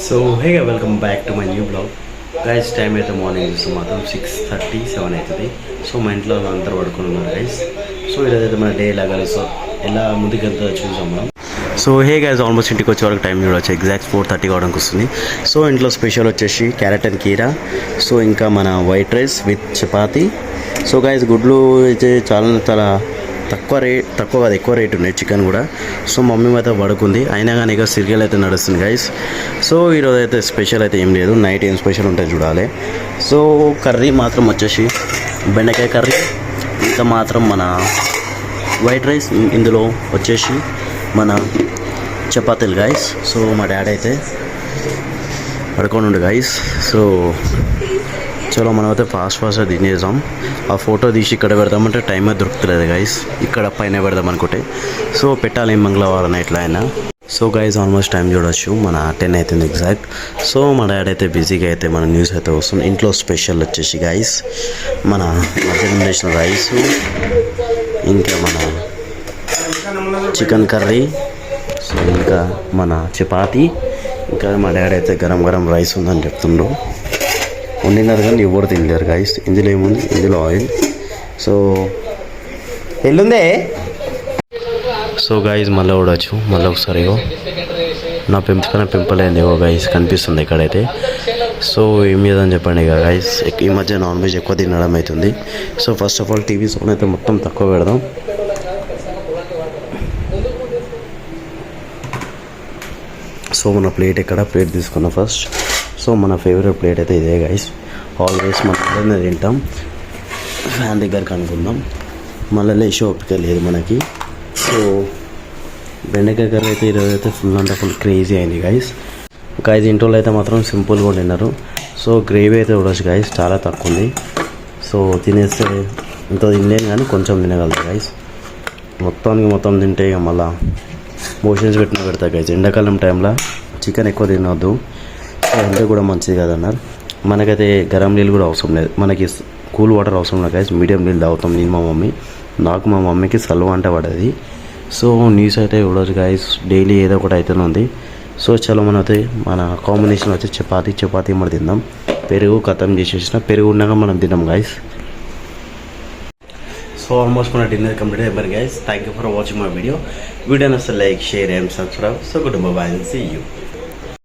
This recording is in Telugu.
So hey welcome back to my new blog guys. Time అయితే మార్నింగ్ చూస్తే మాత్రం 6:37 అవుతుంది. సో మా ఇంట్లో అందరూ పడుకుని ఉన్నారు గైస్. సో ఈరోజు అయితే మన డే ఎలాగా సో ఎలా ముందుకెళ్తుందో చూసాం మనం. సో హే గైస్, ఆల్మోస్ట్ ఇంటికి వచ్చే వరకు టైం చూడవచ్చు ఎగ్జాక్ట్ 4:30 కావడానికి వస్తుంది. సో ఇంట్లో స్పెషల్ వచ్చేసి క్యారెట్ అండ్ కీరా, సో ఇంకా మన white rice with chapati. So guys గుడ్లు అయితే చాలా తక్కువ కాదు, ఎక్కువ రేట్ ఉన్నాయి చికెన్ కూడా. సో మమ్మీ అయితే పడుకుంది, అయినా కానీ ఇక సీరియల్ అయితే నడుస్తుంది గైస్. సో ఈరోజు అయితే స్పెషల్ అయితే ఏం లేదు, నైట్ ఏం స్పెషల్ ఉంటే చూడాలి. సో కర్రీ మాత్రం వచ్చేసి బెండకాయ కర్రీ, ఇంకా మాత్రం మన వైట్ రైస్, ఇందులో వచ్చేసి మన చపాతీలు గైస్. సో మా డాడీ అయితే పడుకోనుండు గైస్. సో చలో మనం అయితే ఫాస్ట్గా తినేసాం. ఆ ఫోటో తీసి ఇక్కడ పెడదామంటే టైమే దొరుకుతలేదు గైస్, ఇక్కడ పైన పెడదాం అనుకుంటే. సో పెట్టాలి మంగళవారం ఎట్లా అయినా. సో గైస్ ఆల్మోస్ట్ టైం చూడొచ్చు, మన 10 అవుతుంది ఎగ్జాక్ట్. సో మా డాడీ అయితే బిజీగా అయితే మన న్యూస్ అయితే వస్తుంది. ఇంట్లో స్పెషల్ వచ్చేసి గైస్ మన మధ్యాహ్నం చేసిన రైస్, ఇంకా మన చికెన్ కర్రీ, సో ఇంకా మన చపాతి, ఇంకా మా డాడీ అయితే గరం రైస్ ఉందని చెప్తుండ్రు. వండినారు కానీ ఎవరు తినలేరు గైస్. ఇందులో ఏముంది, ఇందులో ఆయిల్. సో ఎల్లుందే. సో గైస్ మళ్ళీ చూడవచ్చు, మళ్ళీ ఒకసారి నా పింపుల్ అయింది గైస్ కనిపిస్తుంది ఇక్కడైతే. సో ఏం చేద్దాం చెప్పండి ఇక గైస్, ఈ మధ్య నాన్ వెజ్ ఎక్కువ తినడం అవుతుంది. So first of all TV sound అయితే మొత్తం తక్కువ పెడదాం. సో మన ప్లేట్ తీసుకున్నాం ఫస్ట్. సో మన ఫేవరెట్ ప్లేట్ అయితే ఇదే గైస్. ఆల్వేస్ మనం తింటాం, ఫ్యాన్ దగ్గరకు అనుకుందాం, మళ్ళీ లేచి ఓపిక లేదు మనకి. సో బెండకాయ కర్రీ అయితే ఈరోజు అయితే ఫుల్ క్రేజీ అయింది గైస్. ఒక 5 ఇంట్లో అయితే మాత్రం సింపుల్గా తిన్నారు. సో గ్రేవీ అయితే చూడవచ్చు గైస్, చాలా తక్కువ ఉంది. సో తినేస్తే ఇంత తినలేను కానీ కొంచెం తినగలుగుతా గైస్. మొత్తం తింటే ఇక మళ్ళీ మోషన్స్ పెడతా గైస్. ఎండాకాలం టైంలో చికెన్ ఎక్కువ తినవద్దు, హెల్త్ కూడా మంచిది కదన్నారు. మనకైతే గరం నీళ్ళు కూడా అవసరం లేదు, మనకి కూల్ వాటర్ అవసరం లేదు గైస్. మీడియం నీళ్ళు తాగుతాం నేను మా మమ్మీ. మా మమ్మీకి సల్వ అంటే పడేది. సో న్యూస్ అయితే చూడవచ్చు గైస్, డైలీ ఏదో ఒకటి అయితేనే ఉంది. సో చలో మనం అయితే మన కాంబినేషన్ వచ్చి చపాతీ మనం తిందాం. పెరుగు ఖతం చేసేసిన, పెరుగు ఉన్నాక మనం తిన్నాం గైస్. సో ఆల్మోస్ట్ మన డిన్నర్ కంప్లీట్ అయిపోయింది guys. Thank you for watching my video. వీడియోని అసలు like, share and subscribe. So good bye, see you.